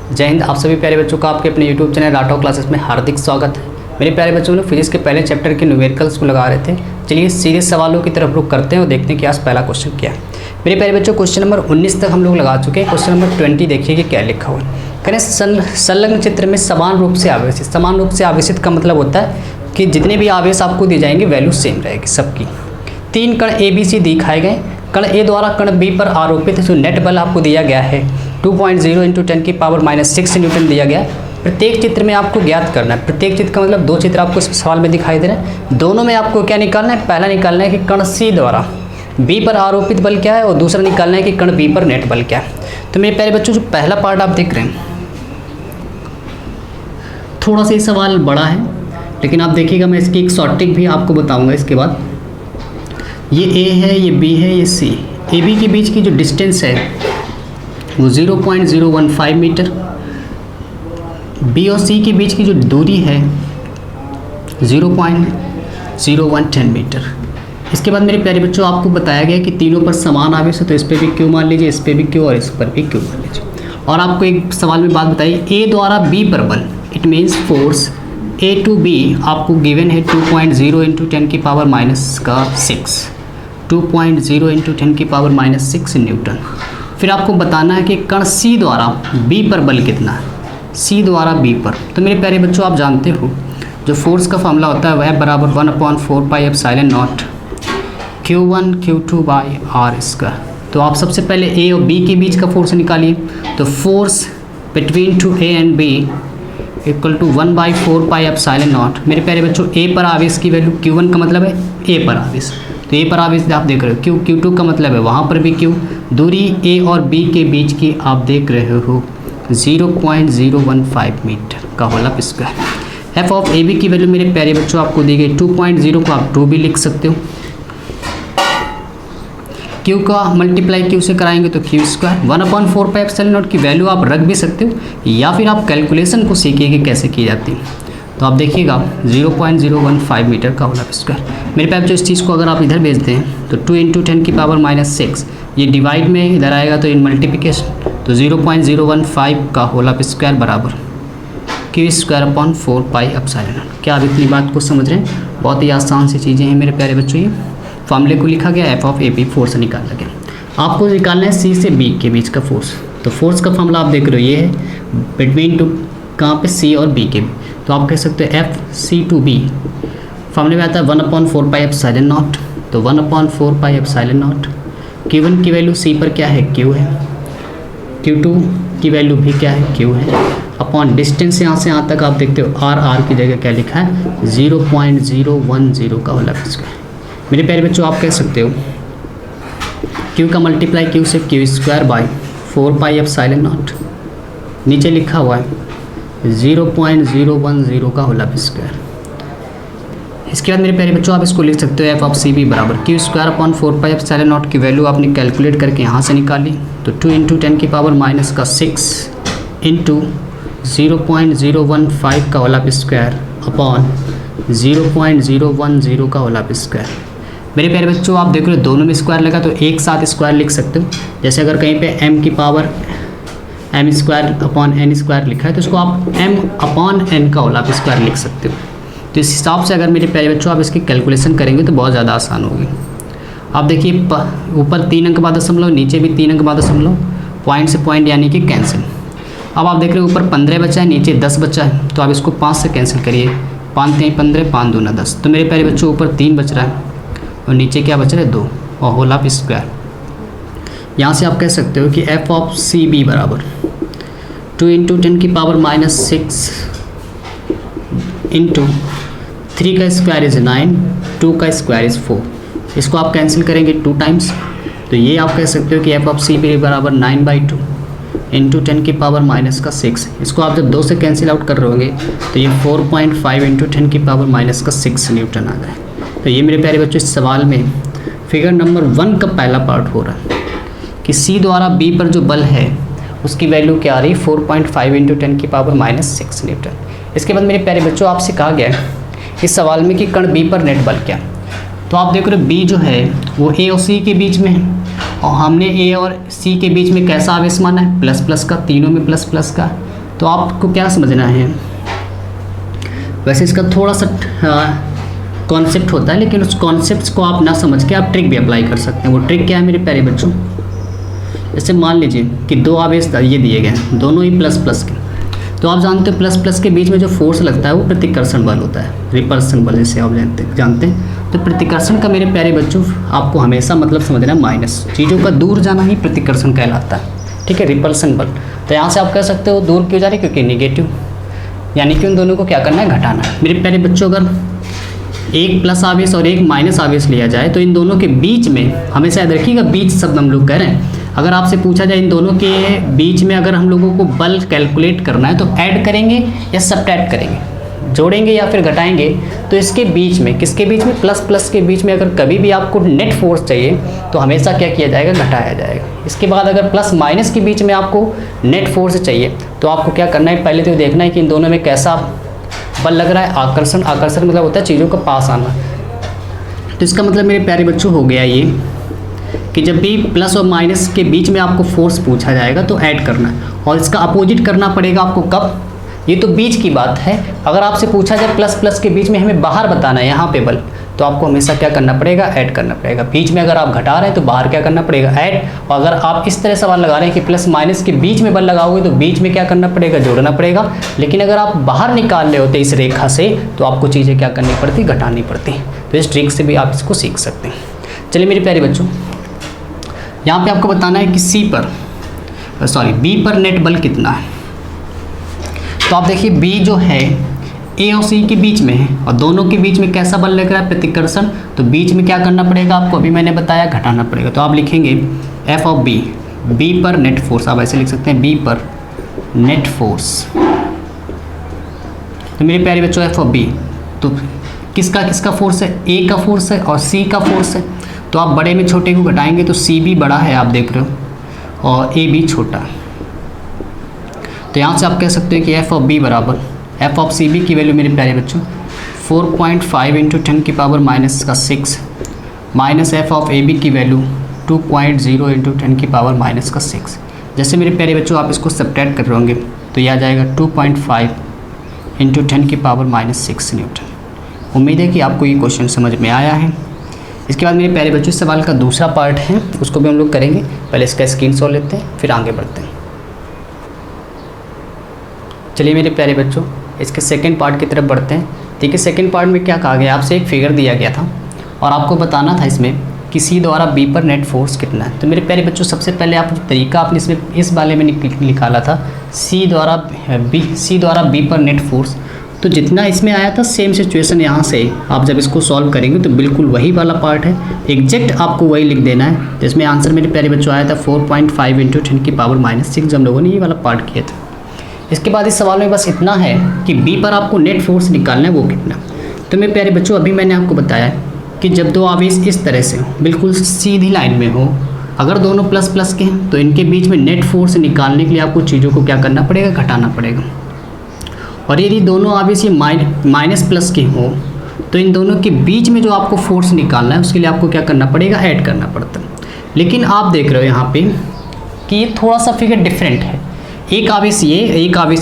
जय हिंद। आप सभी प्यारे बच्चों का आपके अपने यूट्यूब चैनल राठौर क्लासेस में हार्दिक स्वागत है। मेरे प्यारे बच्चों ने फिजिक्स के पहले चैप्टर के न्यूमेरिकल्स को लगा रहे थे। चलिए सीरीज सवालों की तरफ रुख करते हैं और देखते हैं कि आज पहला क्वेश्चन क्या है। मेरे प्यारे बच्चों क्वेश्चन नंबर 19 तक हम लोग लगा चुके हैं। क्वेश्चन नंबर 20 देखिए कि क्या लिखा हुआ है। करें संलग्न चित्र में समान रूप से आवेशित। समान रूप से आवेशित का मतलब होता है कि जितने भी आवेश आपको दिए जाएंगे वैल्यू सेम रहेगी सबकी। 3 कण ए बी सी दिखाए गए। कण ए द्वारा कण बी पर आरोपित जो नेट बल आपको दिया गया है 2.0 × 10⁻⁶ न्यूटन दिया गया। प्रत्येक चित्र में आपको ज्ञात करना है। प्रत्येक चित्र का मतलब 2 चित्र आपको इस सवाल में दिखाई दे रहे हैं। दोनों में आपको क्या निकालना है? पहला निकालना है कि कण सी द्वारा बी पर आरोपित बल क्या है और दूसरा निकालना है कि कण बी पर नेट बल क्या है। तो मेरे प्यारे बच्चों जो पहला पार्ट आप देख रहे हैं थोड़ा सा ये सवाल बड़ा है, लेकिन आप देखिएगा मैं इसकी एक शॉर्ट ट्रिक भी आपको बताऊंगा इसके बाद। ये ए है, ये बी है, ये सी। ए बी के बीच की जो डिस्टेंस है वो 0.015 मीटर। बी और सी के बीच की जो दूरी है 0.0110 मीटर। इसके बाद मेरे प्यारे बच्चों आपको बताया गया कि तीनों पर समान आवेश है, तो इस पर भी क्यू मान लीजिए, इस पर भी क्यू और इस पर भी क्यू मान लीजिए। और आपको एक सवाल में बात बताइए, ए द्वारा बी पर बल, it means force A to B आपको गिवन है 2.0 × 10⁻⁶ 2.0 × 10⁻⁶ न्यूटन। फिर आपको बताना है कि कण सी द्वारा बी पर बल कितना है, सी द्वारा बी पर। तो मेरे प्यारे बच्चों आप जानते हो जो फोर्स का फॉर्मूला होता है वह बराबर 1/4πε0 Q1 Q2/r²। तो आप सबसे पहले ए और बी के बीच का फोर्स निकालिए। तो force between two A and B equal to 1/4πε0। मेरे प्यारे बच्चों ए पर आवेश की वैल्यू Q1 का मतलब है ए पर आवेश, तो ए पर आवेश आप देख रहे हो। Q2 का मतलब है वहाँ पर भी Q। दूरी ए और बी के बीच की आप देख रहे हो 0.015 मीटर का whole square. F of A B की वैल्यू मेरे प्यारे बच्चों आपको दी गई 2.0 को आप 2 भी लिख सकते हो। Q का मल्टीप्लाई Q से कराएंगे तो Q स्क्वायर। 1/4πε0 की वैल्यू आप रख भी सकते हो या फिर आप कैलकुलेशन को सीखिए कि कैसे की जाती है। तो आप देखिएगा 0.015 मीटर का होल स्क्वायर। मेरे पास जो इस चीज़ को अगर आप इधर भेजते हैं तो 2 × 10⁻⁶ ये डिवाइड में इधर आएगा तो इन मल्टीप्लिकेशन, तो 0.015 का होल स्क्वायर बराबर Q²/4πε0। क्या आप इतनी बात को समझ रहे हैं? बहुत ही आसान सी चीज़ें हैं मेरे प्यारे बच्चों। ये फॉर्मूले को लिखा गया, F of A B force निकाला गया। आपको निकालना है सी से बी के बीच का फोर्स। तो फोर्स का फॉर्मूला आप देख रहे हो ये है बिटवीन टू कहाँ पे सी और बी के। तो आप कह सकते हो एफ सी टू बी फॉर्मूले में आता है 1/4πε0। तो 1/4πε0 Q1 की वैल्यू सी पर क्या है Q है, Q2 की वैल्यू भी क्या है Q है, अपॉन डिस्टेंस यहाँ से यहाँ तक आप देखते हो आर की जगह क्या लिखा है 0.010 का होल स्क्वायर। मेरे प्यारे बच्चों आप कह सकते हो Q का मल्टीप्लाई Q से Q²/4πε0 नीचे लिखा हुआ है 0.010 का होल स्क्वायर। इसके बाद मेरे प्यारे बच्चों आप इसको लिख सकते हो एफ ऑफ सी बी बराबर Q²/4πε0 की वैल्यू आपने कैलकुलेट करके यहाँ से निकाली। तो 2 × 10⁻⁻6 इंटू 0.015 का होल स्क्वायर अपॉन 0.010 का होल स्क्वायर। मेरे प्यारे बच्चों आप देख रहे हो दोनों में स्क्वायर लगा तो एक साथ स्क्वायर लिख सकते हो। जैसे अगर कहीं पे m² लिखा है तो इसको आप m/n का होल स्क्वायर लिख सकते हो। तो इस हिसाब से अगर मेरे प्यारे बच्चों आप इसकी कैलकुलेशन करेंगे तो बहुत ज़्यादा आसान होगी। आप देखिए ऊपर 3 अंक बाद दशमलव, नीचे भी 3 अंक बाद दशमलव, पॉइंट से पॉइंट यानी कि कैंसिल। अब आप देख रहे हो ऊपर 15 बचा है, नीचे 10 बचा है, तो आप इसको 5 से कैंसिल करिए। 5 × 15, 5 × 2 = 10। तो मेरे प्यारे बच्चों ऊपर 3 बच रहा है और नीचे क्या बच रहा है 2 और होल स्क्वायर। यहाँ से आप कह सकते हो कि एफ ऑफ सी बी बराबर 2 × 10⁻⁶ इंटू 3 का स्क्वायर इज़ 9, 2 का स्क्वायर इज़ 4। इसको आप कैंसिल करेंगे 2 टाइम्स, तो ये आप कह सकते हो कि एफ ऑफ सी बी बराबर 9/2 इंटू 10⁻⁶। इसको आप जब 2 से कैंसिल आउट कर रहे होंगे तो ये 4.5 × 10⁻�6 न्यूटन आ गए। तो ये मेरे प्यारे बच्चों इस सवाल में फिगर नंबर 1 का पहला पार्ट हो रहा है कि सी द्वारा बी पर जो बल है उसकी वैल्यू क्या आ रही है 4.5 × 10⁻�6 न्यूटन। इसके बाद मेरे प्यारे बच्चों आपसे कहा गया है इस सवाल में कि कण बी पर नेट बल क्या। तो आप देख रहे हो बी जो है वो ए और सी के बीच में है और हमने ए और सी के बीच में कैसा आवेश माना है, प्लस प्लस का, तीनों में प्लस प्लस का। तो आपको क्या समझना है, वैसे इसका थोड़ा सा कॉन्सेप्ट होता है, लेकिन उस कॉन्सेप्ट को आप ना समझ के आप ट्रिक भी अप्लाई कर सकते हैं। वो ट्रिक क्या है मेरे प्यारे बच्चों, जैसे मान लीजिए कि दो आवेश ये दिए गए हैं, दोनों ही प्लस प्लस के, तो आप जानते हो प्लस प्लस के बीच में जो फोर्स लगता है वो प्रतिकर्षण बल होता है, रिपल्सन बल जिसे आप जानते हैं। तो प्रतिकर्षण का मेरे प्यारे बच्चों आपको हमेशा मतलब समझना है माइनस, चीज़ों का दूर जाना ही प्रतिकर्षण कहलाता है, ठीक है, रिपल्सन बल। तो यहाँ से आप कह सकते हो दूर क्यों जा रही है, क्योंकि निगेटिव, यानी कि उन दोनों को क्या करना है, घटाना है। मेरे प्यारे बच्चों अगर एक प्लस आवेश और एक माइनस आवेश लिया जाए तो इन दोनों के बीच में, हमेशा याद रखिएगा बीच शब्द हम लोग कह रहे हैं, अगर आपसे पूछा जाए इन दोनों के बीच में अगर हम लोगों को बल कैलकुलेट करना है तो ऐड करेंगे या सब्ट्रैक्ट करेंगे, जोड़ेंगे या फिर घटाएंगे। तो इसके बीच में, किसके बीच में, प्लस प्लस के बीच में अगर कभी भी आपको नेट फोर्स चाहिए तो हमेशा क्या किया जाएगा, घटाया जाएगा। इसके बाद अगर प्लस माइनस के बीच में आपको नेट फोर्स चाहिए तो आपको क्या करना है, पहले तो देखना है कि इन दोनों में कैसा बल लग रहा है, आकर्षण। आकर्षण मतलब होता है चीज़ों का पास आना। तो इसका मतलब मेरे प्यारे बच्चों हो गया ये कि जब भी प्लस और माइनस के बीच में आपको फोर्स पूछा जाएगा तो ऐड करना है, और इसका अपोजिट करना पड़ेगा आपको कब, ये तो बीच की बात है। अगर आपसे पूछा जाए प्लस प्लस के बीच में हमें बाहर बताना है यहाँ पे बल, तो आपको हमेशा क्या करना पड़ेगा, ऐड करना पड़ेगा। बीच में अगर आप घटा रहे हैं तो बाहर क्या करना पड़ेगा, ऐड। और अगर आप इस तरह सवाल लगा रहे हैं कि प्लस माइनस के बीच में बल लगाओगे तो बीच में क्या करना पड़ेगा, जोड़ना पड़ेगा। लेकिन अगर आप बाहर निकाल रहे होते इस रेखा से तो आपको चीज़ें क्या करनी पड़ती, घटानी पड़ती। तो इस ट्रिक से भी आप इसको सीख सकते हैं। चलिए मेरे प्यारे बच्चों, यहाँ पे आपको बताना है कि बी पर नेट बल कितना है। तो आप देखिए बी जो है ए और सी के बीच में है और दोनों के बीच में कैसा बल लग रहा है, प्रतिकर्षण। तो बीच में क्या करना पड़ेगा आपको, अभी मैंने बताया, घटाना पड़ेगा। तो आप लिखेंगे एफ ऑफ बी, बी पर नेट फोर्स, आप ऐसे लिख सकते हैं बी पर नेट फोर्स। तो मेरे प्यारे बच्चों एफ ऑफ बी तो किसका किसका फोर्स है, ए का फोर्स है और सी का फोर्स है। तो आप बड़े में छोटे को घटाएंगे तो सी भी बड़ा है, आप देख रहे हो, और ए भी छोटा। तो यहाँ से आप कह सकते हैं कि एफ ऑफ बी बराबर एफ ऑफ सी बी की वैल्यू मेरे प्यारे बच्चों 4.5 × 10⁻⁶ minus F of A B की वैल्यू 2.0 × 10⁻⁶। जैसे मेरे प्यारे बच्चों आप इसको सब्ट्रैक्ट कर रहे होंगे तो यह आ जाएगा 2.5 × 10⁻⁶ न्यूटन। उम्मीद है कि आपको ये क्वेश्चन समझ में आया है। इसके बाद मेरे प्यारे बच्चों सवाल का दूसरा पार्ट है, उसको भी हम लोग करेंगे। पहले इसका स्क्रीनशॉट लेते हैं फिर आगे बढ़ते हैं। चलिए मेरे प्यारे बच्चों इसके सेकंड पार्ट की तरफ बढ़ते हैं। ठीक है, सेकंड पार्ट में क्या कहा गया, आपसे एक फिगर दिया गया था और आपको बताना था इसमें कि सी द्वारा बी पर नेट फोर्स कितना है। तो मेरे प्यारे बच्चों सबसे पहले आप तरीका आपने इसमें इस वाले में निकाला था सी द्वारा बी पर नेट फोर्स। तो जितना इसमें आया था सेम सिचुएशन यहाँ से आप जब इसको सॉल्व करेंगे तो बिल्कुल वही वाला पार्ट है, एग्जैक्ट आपको वही लिख देना है। जिसमें आंसर मेरे प्यारे बच्चों आया था 4.5 × 10⁻⁶ जब हम लोगों ने ये वाला पार्ट किया था। इसके बाद इस सवाल में बस इतना है कि बी पर आपको नेट फोर्स निकालना है, वो कितना। तो मेरे प्यारे बच्चों अभी मैंने आपको बताया कि जब दो आवेश इस तरह से हो, बिल्कुल सीधी लाइन में हो, अगर दोनों प्लस प्लस के हैं तो इनके बीच में नेट फोर्स निकालने के लिए आपको चीज़ों को क्या करना पड़ेगा, घटाना पड़ेगा। और यदि दोनों आवेश ये माइनस प्लस के हो तो इन दोनों के बीच में जो आपको फोर्स निकालना है उसके लिए आपको क्या करना पड़ेगा, ऐड करना पड़ता है। लेकिन आप देख रहे हो यहाँ पे कि ये थोड़ा सा फिगर डिफरेंट है, एक आवेश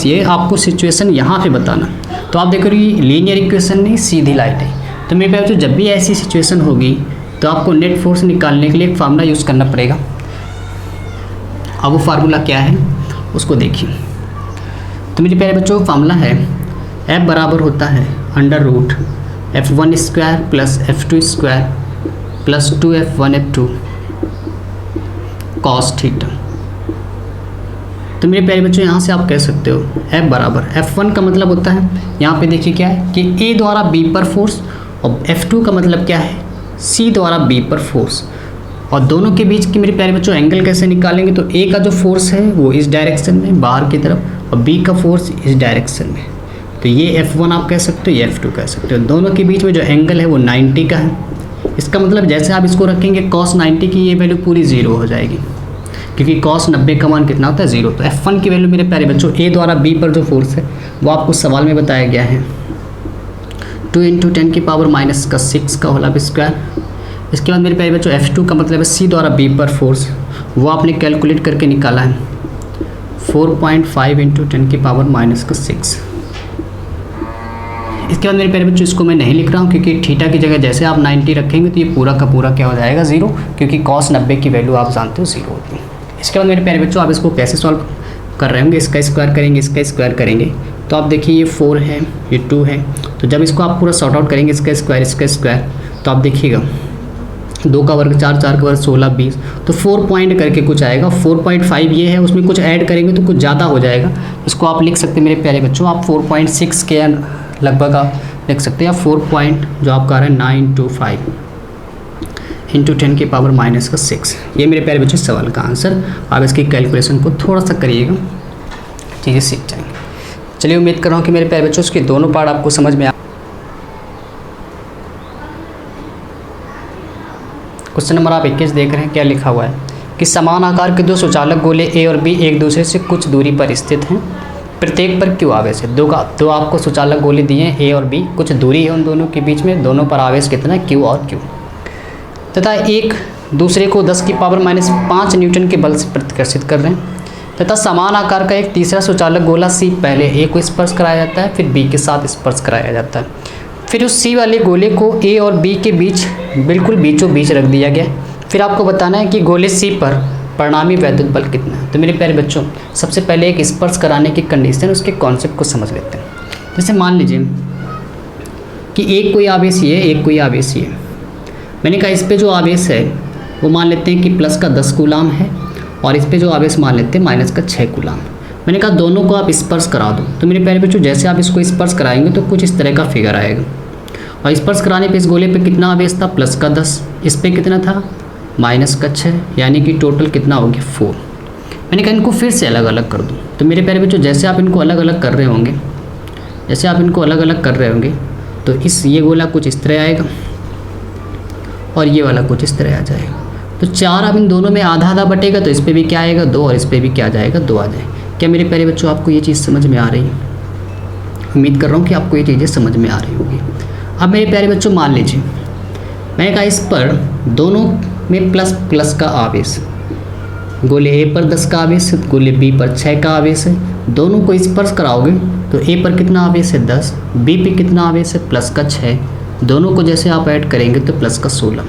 ये, आपको सिचुएशन यहाँ पे बताना। तो आप देख रहे हो ये लीनियर इक्वेशन नहीं, सीधी लाइन है। तो मेरे प्यारे जब भी ऐसी सिचुएशन होगी तो आपको नेट फोर्स निकालने के लिए एक फार्मूला यूज़ करना पड़ेगा। अब वो फार्मूला क्या है उसको देखिए। तो मेरे प्यारे बच्चों फार्मूला है F बराबर होता है √F1² + F2² + 2F1F2 cos theta. तो मेरे प्यारे बच्चों यहाँ से आप कह सकते हो F बराबर F1 का मतलब होता है, यहाँ पे देखिए क्या है कि A द्वारा B पर फोर्स, और F2 का मतलब क्या है, C द्वारा B पर फोर्स। और दोनों के बीच की मेरे प्यारे बच्चों एंगल कैसे निकालेंगे, तो A का जो फोर्स है वो इस डायरेक्शन में बाहर की तरफ, और B का फोर्स इस डायरेक्शन में। तो ये F1 आप कह सकते हो, ये F2 कह सकते हो। दोनों के बीच में जो एंगल है वो 90 का है। इसका मतलब जैसे आप इसको रखेंगे cos 90 की ये वैल्यू पूरी 0 हो जाएगी, क्योंकि cos 90 का मान कितना होता है, 0। तो F1 की वैल्यू मेरे प्यारे बच्चों A द्वारा B पर जो फोर्स है वो आपको सवाल में बताया गया है 2 × 10⁻⁶ का होल स्क्वायर। इसके बाद मेरे प्यारे बच्चों F2 का मतलब है C द्वारा B पर फोर्स, वो आपने कैलकुलेट करके निकाला है 4.5 इंटू 10 की पावर माइनस का 6। इसके बाद मेरे प्यारे बच्चों इसको मैं नहीं लिख रहा हूँ, क्योंकि थीटा की जगह जैसे आप 90 रखेंगे तो ये पूरा का पूरा क्या हो जाएगा 0, क्योंकि cos 90 की वैल्यू आप जानते हो 0 होती है। इसके बाद मेरे प्यारे बच्चों आप इसको कैसे सॉल्व कर रहे होंगे, इसका स्क्वायर करेंगे, इसका स्क्वायर करेंगे, तो आप देखिए ये 4 है, ये 2 है, तो जब इसको आप पूरा सॉर्ट आउट करेंगे इसका स्क्वायर, तो आप देखिएगा 2 का वर्ग 4, 4 का वर्ग 16, 20, तो 4 पॉइंट करके कुछ आएगा। 4.5 ये है, उसमें कुछ ऐड करेंगे तो कुछ ज़्यादा हो जाएगा। इसको आप लिख सकते हैं मेरे प्यारे बच्चों, आप 4.6 के लगभग आप लिख सकते हैं, 4 पॉइंट जो आपका आ रहा है 925 इंटू 10 की पावर माइनस का 6। ये मेरे प्यारे बच्चों सवाल का आंसर। आप इसकी कैलकुलेशन को थोड़ा सा करिएगा, चीज़ें सीख जाएंगे। चलिए उम्मीद कर रहा हूँ कि मेरे प्यारे बच्चों उसके दोनों पार्ट आपको समझ में आ। क्वेश्चन नंबर आप 21 देख रहे हैं, क्या लिखा हुआ है कि समान आकार के 2 सुचालक गोले ए और बी एक दूसरे से कुछ दूरी पर स्थित हैं, प्रत्येक पर क्यू आवेश है। दो आपको सुचालक गोले दिए हैं ए और बी, कुछ दूरी है उन दोनों के बीच में, दोनों पर आवेश कितना है क्यू और क्यू, तथा एक दूसरे को 10 की पावर माइनस 5 न्यूटन के बल से प्रतिकर्षित कर रहे हैं, तथा समान आकार का एक तीसरा सुचालक गोला सी पहले ए को स्पर्श कराया जाता है, फिर बी के साथ स्पर्श कराया जाता है, फिर उस सी वाले गोले को ए और बी के बीच बिल्कुल बीचों बीच रख दिया गया। फिर आपको बताना है कि गोले सी पर परिणामी वैद्युत बल कितना है। तो मेरे प्यारे बच्चों सबसे पहले एक स्पर्श कराने की कंडीशन, उसके कॉन्सेप्ट को समझ लेते हैं। जैसे मान लीजिए कि एक कोई आवेश ये है, एक कोई आवेश ये है। मैंने कहा इस पे जो आवेश है वो मान लेते हैं कि प्लस का 10 कूलाम है, और इस पे जो आवेश मान लेते हैं माइनस का 6 कूलाम। मैंने कहा दोनों को आप स्पर्श करा दो। तो मेरे प्यारे बच्चों जैसे आप इसको स्पर्श कराएंगे तो कुछ इस तरह का फिगर आएगा, और स्पर्श कराने पे इस गोले पे कितना आवेश था प्लस का 10, इस पे कितना था माइनस का 6, यानी कि टोटल कितना हो गया 4। मैंने कहा इनको फिर से अलग अलग कर दूँ। तो मेरे प्यारे बच्चों जैसे आप इनको अलग अलग कर रहे होंगे, तो ये गोला कुछ इस तरह आएगा और ये वाला कुछ इस तरह आ जाएगा। तो 4 अब इन दोनों में आधा आधा बटेगा, तो इस पर भी क्या आएगा 2, और इस पर भी क्या आ जाएगा 2 आ जाएगा। क्या मेरे प्यारे बच्चों आपको ये चीज़ समझ में आ रही है? उम्मीद कर रहा हूँ कि आपको ये चीज़ें समझ में आ रही होगी। अब मेरे प्यारे बच्चों मान लीजिए मैंने कहा इस पर दोनों में प्लस प्लस का आवेश, गोले ए पर 10 का आवेश है, गोले बी पर 6 का आवेश है। दोनों को स्पर्श कराओगे तो ए पर कितना आवेश है 10, बी पे कितना आवेश है प्लस का 6। दोनों को जैसे आप ऐड करेंगे तो प्लस का 16।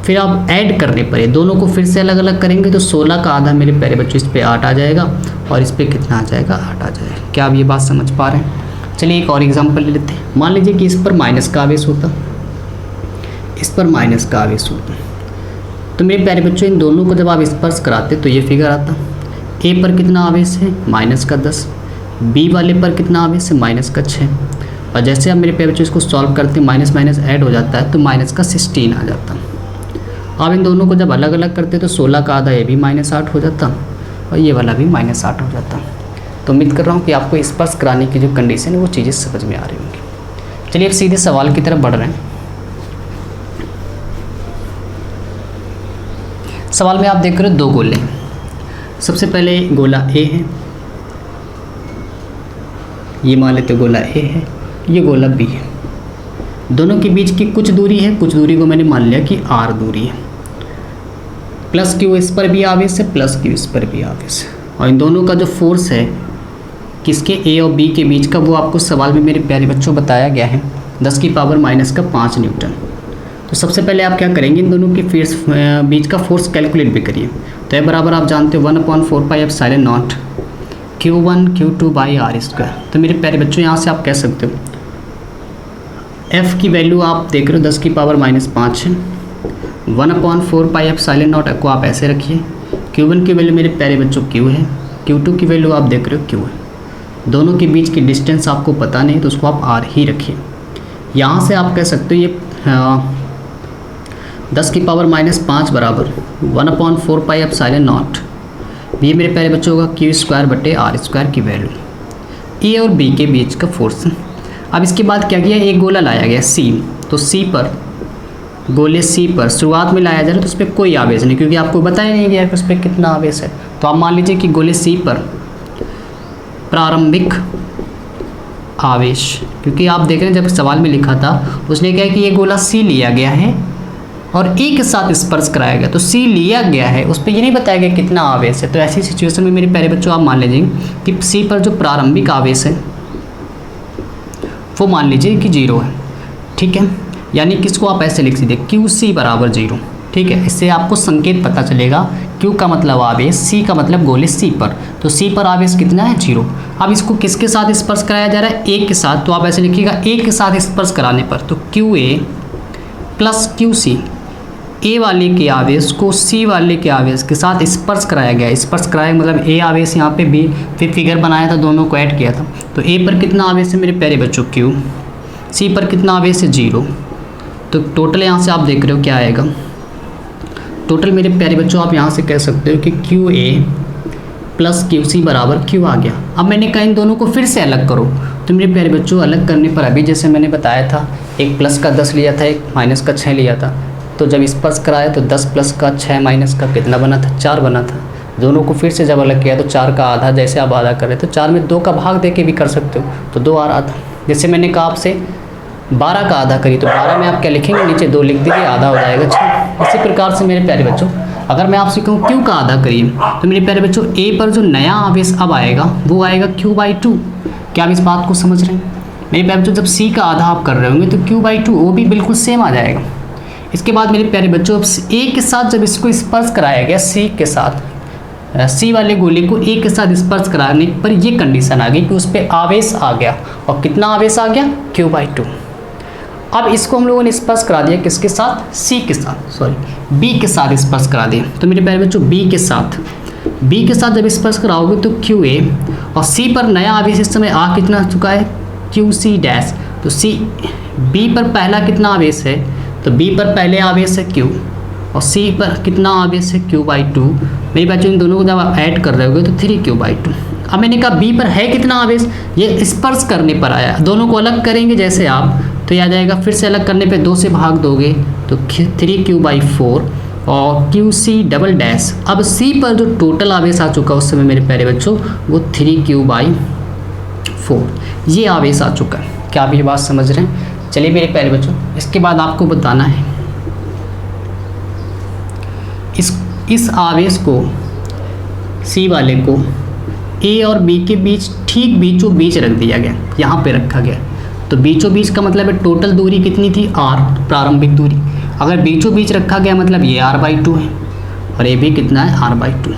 फिर आप ऐड करने पर दोनों को फिर से अलग अलग करेंगे तो 16 का आधा मेरे प्यारे बच्चों इस पर 8 आ जाएगा, और इस पर कितना आ जाएगा 8 आ जाएगा। क्या आप ये बात समझ पा रहे हैं? चलिए एक और एग्जांपल ले लेते हैं। मान लीजिए कि इस पर माइनस का आवेश होता, इस पर माइनस का आवेश होता, तो मेरे प्यारे बच्चों इन दोनों को जब आप स्पर्श कराते तो ये फिगर आता। ए पर कितना आवेश है माइनस का 10, बी वाले पर कितना आवेश है माइनस का 6, और जैसे आप मेरे प्यारे बच्चों इसको सॉल्व करते हैं माइनस माइनस ऐड हो जाता है तो माइनस का 16 आ जाता। आप इन दोनों को जब अलग अलग करते तो 16 का आधा ये भी -8 हो जाता, और ये वाला भी -8 हो जाता। तो उम्मीद कर रहा हूँ कि आपको स्पर्श कराने की जो कंडीशन है वो चीज़ें समझ में आ रही होंगी। चलिए अब सीधे सवाल की तरफ बढ़ रहे हैं। सवाल में आप देख रहे हो 2 गोले। सबसे पहले गोला ए है, ये मान लेते गोला ए है, ये गोला बी है। दोनों के बीच की कुछ दूरी है, कुछ दूरी को मैंने मान लिया कि r दूरी है। प्लस क्यू इस पर भी आवेश है, प्लस क्यू इस पर भी आवेश है, और इन दोनों का जो फोर्स है किसके ए और बी के बीच का वो आपको सवाल में मेरे प्यारे बच्चों बताया गया है 10 की पावर माइनस का 5 न्यूटन। तो सबसे पहले आप क्या करेंगे इन दोनों के बीच का फोर्स कैलकुलेट भी करिए। तो ये बराबर आप जानते हो 1/4πε0 Q1 Q2 बाई r²। तो मेरे प्यारे बच्चों यहाँ से आप कह सकते हो F की वैल्यू आप देख रहे हो 10 की पावर -5 है, 1/4πε0 को आप ऐसे रखिए। Q1 की वैल्यू मेरे प्यारे बच्चों Q है, Q2 की वैल्यू आप देख रहे हो Q है। दोनों के बीच की डिस्टेंस आपको पता नहीं तो उसको आप r ही रखिए। यहाँ से आप कह सकते हो ये 10 की पावर -5 बराबर 1/4πε0, ये मेरे प्यारे बच्चों होगा Q²/r² की वैल्यू, ए और बी के बीच का फोर्स। अब इसके बाद क्या किया, एक गोला लाया गया सी, तो सी पर गोले सी पर शुरुआत में लाया जा रहा है तो उस पर कोई आवेश नहीं, क्योंकि आपको बताया नहीं गया कि उस पर कितना आवेश है। तो आप मान लीजिए कि गोले सी पर प्रारंभिक आवेश, क्योंकि आप देख रहे हैं जब सवाल में लिखा था उसने क्या है कि ये गोला सी लिया गया है और ए के साथ स्पर्श कराया गया, तो सी लिया गया है, उस पर ये नहीं बताया गया कितना आवेश है। तो ऐसी सिचुएशन में मेरे प्यारे बच्चों आप मान लीजिए कि सी पर जो प्रारंभिक आवेश है वो मान लीजिए कि 0 है, ठीक है। यानी किसको आप ऐसे लिख दीजिए क्यू सी बराबर 0, ठीक है। इससे आपको संकेत पता चलेगा, क्यू का मतलब आवेश, सी का मतलब गोले सी पर, तो सी पर आवेश कितना है 0। अब इसको किसके साथ स्पर्श कराया जा रहा है, ए के साथ, तो आप ऐसे लिखिएगा ए के साथ स्पर्श कराने पर तो Q A plus Q C, A वाले के आवेश को सी वाले के आवेश के साथ स्पर्श कराया गया। स्पर्श कराया मतलब ए आवेश यहाँ पे बी, फिर फिगर बनाया था, दोनों को ऐड किया था, तो ए पर कितना आवेश है मेरे प्यारे बच्चों क्यू, सी पर कितना आवेश है 0। तो टोटल यहाँ से आप देख रहे हो क्या आएगा, टोटल मेरे प्यारे बच्चों आप यहाँ से कह सकते हो कि Q A plus Q C बराबर क्यू आ गया। अब मैंने कहा इन दोनों को फिर से अलग करो, तो मेरे प्यारे बच्चों अलग करने पर अभी जैसे मैंने बताया था, एक प्लस का 10 लिया था, एक माइनस का 6 लिया था, तो जब स्पर्श कराया तो 10 प्लस का 6 माइनस का कितना बना था, 4 बना था। दोनों को फिर से जब अलग किया तो 4 का आधा, जैसे आप आधा करें तो 4 में 2 का भाग दे के भी कर सकते हो, तो 2 आ रहा था। जैसे मैंने कहा आपसे 12 का आधा करिए, तो 12 में आप क्या लिखेंगे, नीचे 2 लिख दीजिए, आधा हो जाएगा 6। इसी प्रकार से मेरे प्यारे बच्चों अगर मैं आपसे कहूँ क्यू का आधा करिए, तो मेरे प्यारे बच्चों ए पर जो नया आवेश अब आएगा वो आएगा q/2। क्या आप इस बात को समझ रहे हैं मेरे प्यारे बच्चों, जब सी का आधा आप कर रहे होंगे तो q/2 वो भी बिल्कुल सेम आ जाएगा। इसके बाद मेरे प्यारे बच्चों अब ए के साथ जब इसको स्पर्श कराया गया, सी के साथ, सी वाले गोले को ए के साथ स्पर्श कराने पर ये कंडीशन आ गई कि उस पर आवेश आ गया, और कितना आवेश आ गया q/2। अब इसको हम लोगों ने स्पर्श करा दिया किसके साथ, सी के साथ, सॉरी बी के साथ स्पर्श करा दिया। तो मेरे प्यारे बच्चों बी के साथ जब स्पर्श कराओगे तो क्यू ए, और सी पर नया आवेश इस समय आ कितना चुका है क्यू सी डैश, तो सी बी पर पहला कितना आवेश है, तो बी पर पहले आवेश है क्यू, और सी पर कितना आवेश है q/2। मेरे बच्चों इन दोनों को जब आप ऐड कर रहे होगे तो 3q/2। अब मैंने कहा बी पर है कितना आवेश, ये स्पर्श करने पर आया, दोनों को अलग करेंगे जैसे आप तो ये आ जाएगा, फिर से अलग करने पे 2 से भाग दोगे तो 3q/4 और qc डबल डैश। अब सी पर जो टोटल आवेश आ चुका उस समय मेरे प्यारे बच्चों वो 3q/4 ये आवेश आ चुका है। क्या आप ये बात समझ रहे हैं? चलिए मेरे प्यारे बच्चों इसके बाद आपको बताना है इस आवेश को सी वाले को ए और बी के बीच ठीक बीचों बीच रख दिया गया, यहाँ पे रखा गया। तो बीचों बीच का मतलब है टोटल दूरी कितनी थी r, प्रारंभिक दूरी। अगर बीचों बीच रखा गया मतलब ये r/2 है और ये भी कितना है r/2।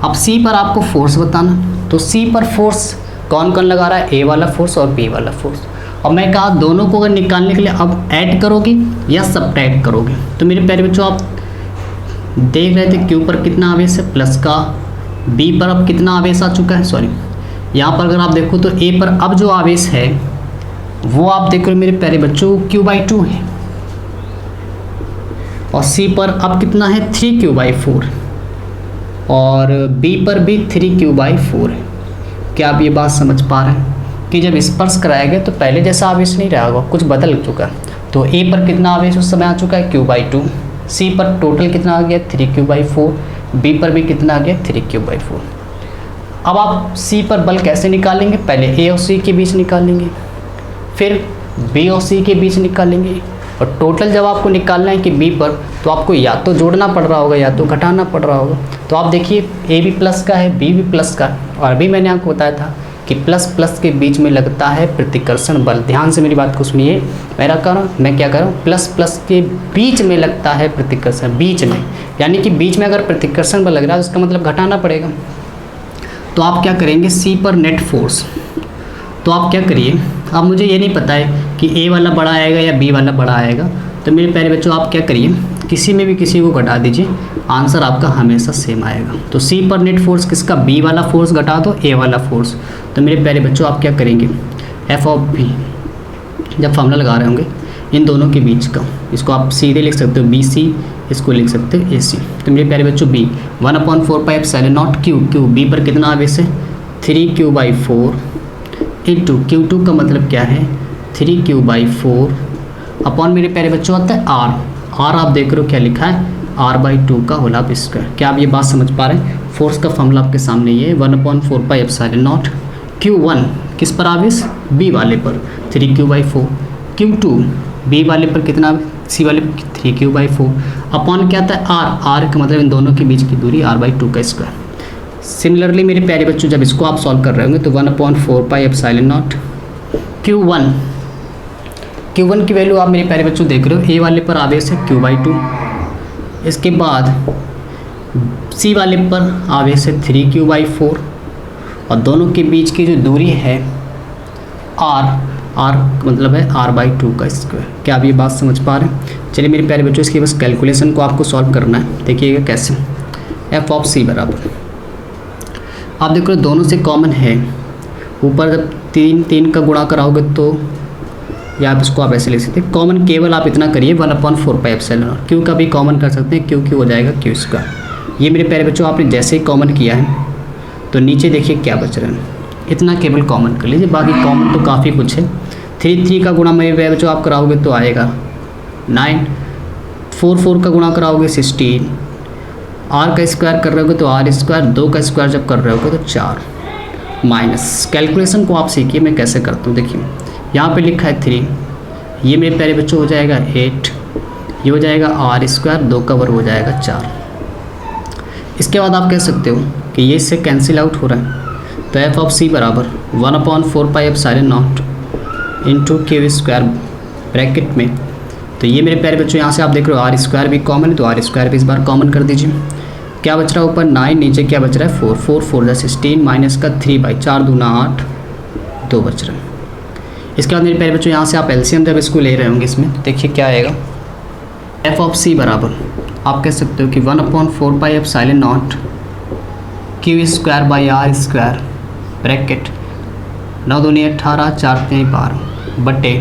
अब सी पर आपको फोर्स बताना, तो सी पर फोर्स कौन कौन लगा रहा है, ए वाला फोर्स और बी वाला फोर्स। और मैं कहा दोनों को अगर निकालने के लिए अब ऐड करोगे या सब्ट्रैक्ट करोगे। तो मेरे प्यारे बच्चों आप देख रहे थे क्यू पर कितना आवेश है प्लस का, बी पर अब कितना आवेश आ चुका है, सॉरी यहाँ पर अगर आप देखो तो ए पर अब जो आवेश है वो आप देख रहे हो मेरे प्यारे बच्चों q/2 है, और सी पर अब कितना है 3q/4 और बी पर भी 3q/4 है। क्या आप ये बात समझ पा रहे हैं कि जब स्पर्श कराया गया तो पहले जैसा आवेश नहीं रहा होगा, कुछ बदल चुका। तो ए पर कितना आवेश उस समय आ चुका है q/2, सी पर टोटल कितना आ गया 3q/4, बी पर भी कितना आ गया 3q/4। अब आप सी पर बल कैसे निकालेंगे, पहले ए और सी के बीच निकालेंगे, फिर बी और सी के बीच निकालेंगे, और टोटल जब आपको निकालना है कि बी पर तो आपको या तो जोड़ना पड़ रहा होगा या तो घटाना पड़ रहा होगा। तो आप देखिए ए भी प्लस का है, बी भी प्लस का है, और अभी मैंने आपको बताया था कि प्लस प्लस के बीच में लगता है प्रतिकर्षण बल। ध्यान से मेरी बात को सुनिए, मैं क्या कर रहा हूँ, प्लस प्लस के बीच में लगता है प्रतिकर्षण, बीच में, यानी कि बीच में अगर प्रतिकर्षण बल लग रहा है तो उसका मतलब घटाना पड़ेगा। तो आप क्या करेंगे, सी पर नेट फोर्स, तो आप क्या करिए, अब मुझे ये नहीं पता है कि ए वाला बड़ा आएगा या बी वाला बड़ा आएगा, तो मेरे प्यारे बच्चों आप क्या करिए, किसी में भी किसी को घटा दीजिए, आंसर आपका हमेशा सेम आएगा। तो सी पर नेट फोर्स किसका, बी वाला फोर्स घटा दो ए वाला फोर्स। तो मेरे प्यारे बच्चों आप क्या करेंगे, F(b) जब फॉर्मूला लगा रहे होंगे इन दोनों के बीच का, इसको आप सीधे लिख सकते हो BC, इसको लिख सकते हो AC। तो मेरे प्यारे बच्चों B 1/4πε0 Q, बी पर कितना आवेश है 3q/4 इंटू Q2 का मतलब क्या है 3q/4 अपॉन मेरे प्यारे बच्चों आता है R आप देख रहे हो क्या लिखा है r/2 का होल स्क्वायर। क्या आप ये बात समझ पा रहे हैं? फोर्स का फॉर्मूला आपके सामने ये 1/4πε0 Q1 किस पर आवेश, B वाले पर 3q/4, Q2 B वाले पर कितना सी वाले 3q/4 अपॉन क्या था आर का मतलब इन दोनों के बीच की दूरी r/2 का स्क्वायर। सिमिलरली मेरे प्यारे बच्चों जब इसको आप सॉल्व कर रहे होंगे तो 1/4πε0 Q1 की वैल्यू आप मेरे प्यारे बच्चों देख रहे हो, ए वाले पर आवेश है q/2, इसके बाद सी वाले पर आवेश है 3q/4 और दोनों के बीच की जो दूरी है r मतलब है r/2 का स्क्वायर। क्या आप ये बात समझ पा रहे हैं? चलिए मेरे प्यारे बच्चों इसकी बस कैलकुलेशन को आपको सॉल्व करना है। देखिएगा कैसे। f(c) बराबर आप देख रहे हो दोनों से कॉमन है, ऊपर जब 3 का गुणा कराओगे तो या आप इसको आप ऐसे लिख सकते हैं, कॉमन केवल आप इतना करिए 1/4πε0। क्यू का भी कॉमन कर सकते हैं, क्यू हो जाएगा q²। ये मेरे प्यारे बच्चों आपने जैसे ही कॉमन किया है तो नीचे देखिए क्या बच रहा है, इतना केवल कॉमन कर लीजिए, बाकी कॉमन तो काफ़ी कुछ है। 3 का गुणा मेरे प्यारे बच्चों आप कराओगे तो आएगा 9, 4 का गुणा कराओगे 16, आर का स्क्वायर कर रहे होगे तो r², 2 का स्क्वायर जब कर रहे होगे तो 4 माइनस। कैलकुलेशन को आप सीखिए मैं कैसे करता हूँ। देखिए यहाँ पे लिखा है 3, ये मेरे प्यारे बच्चों हो जाएगा 8, ये हो जाएगा r², 2 का वर्ग हो जाएगा 4। इसके बाद आप कह सकते हो कि ये इससे कैंसिल आउट हो रहा है, तो f(c) बराबर 1/4πε0 इंटू q² ब्रैकेट में। तो ये मेरे प्यारे बच्चों यहाँ से आप देख रहे हो r² भी कॉमन है, तो r² भी इस बार कॉमन कर दीजिए। क्या बच रहा है ऊपर 9, नीचे क्या बच रहा है 4 4 16 माइनस का 3/4 दूना 8, 2 बच रहा है। इसके बाद मेरे प्यारे बच्चों यहाँ से आप एलसीएम जब इसको ले रहे होंगे इसमें, तो देखिए क्या आएगा। f(c) बराबर आप कह सकते हो कि 1/4πε0 q²/r² ब्रैकेट 9 दूनी 18, 4 3 12 बटे,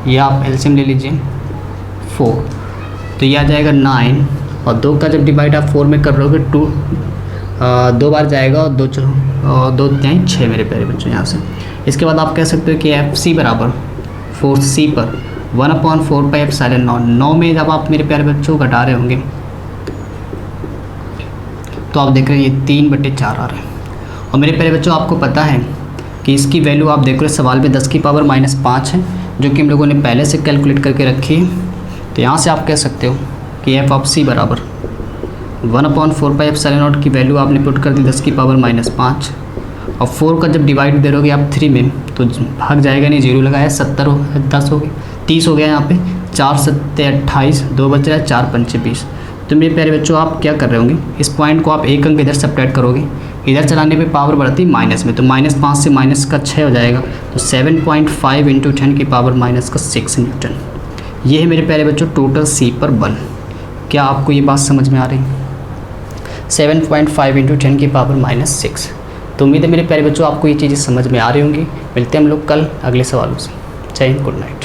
ये आप एलसीएम ले लीजिए 4, तो ये आ जाएगा 9 और 2 का जब डिवाइड आप 4 में कर रहे होगे 2 बार जाएगा और 2 3 6 मेरे प्यारे बच्चों यहाँ से। इसके बाद आप कह सकते हो कि f(c) बराबर 4c पर 1/4πε0 9 में जब आप मेरे प्यारे बच्चों घटा रहे होंगे तो आप देख रहे हैं ये 3/4 आ रहा है। और मेरे प्यारे बच्चों आपको पता है कि इसकी वैल्यू आप देख रहे हो सवाल में 10⁻⁻5 है, जो कि हम लोगों ने पहले से कैलकुलेट करके रखी है। तो यहाँ से आप कह सकते हो कि f(c) बराबर 1/4πε0 की वैल्यू आपने पुट कर दी 10⁻⁻5 और 4 का जब डिवाइड दे रहोगे आप 3 में तो भाग जाएगा, नहीं 0 लगाया 70 10 हो गए 30 हो गया यहाँ पे, 4 7 28, 2 बच रहा है 4 5 20। तो मेरे प्यारे बच्चों आप क्या कर रहे होंगे, इस पॉइंट को आप एक अंक इधर सब्ट्रैक्ट करोगे, इधर चलाने पे पावर बढ़ती है माइनस में, तो -5 से माइनस का 6 हो जाएगा, तो 7.5 इंटू 10⁻⁻6 न्यूटन। ये है मेरे प्यारे बच्चों टोटल सी पर बल। क्या आपको ये बात समझ में आ रही? 7.5 इंटू 10⁻⁻6। तो उम्मीद है मेरे प्यारे बच्चों आपको ये चीज़ें समझ में आ रही होंगी। मिलते हैं हम लोग कल अगले सवालों से। जय हिंद, गुड नाइट।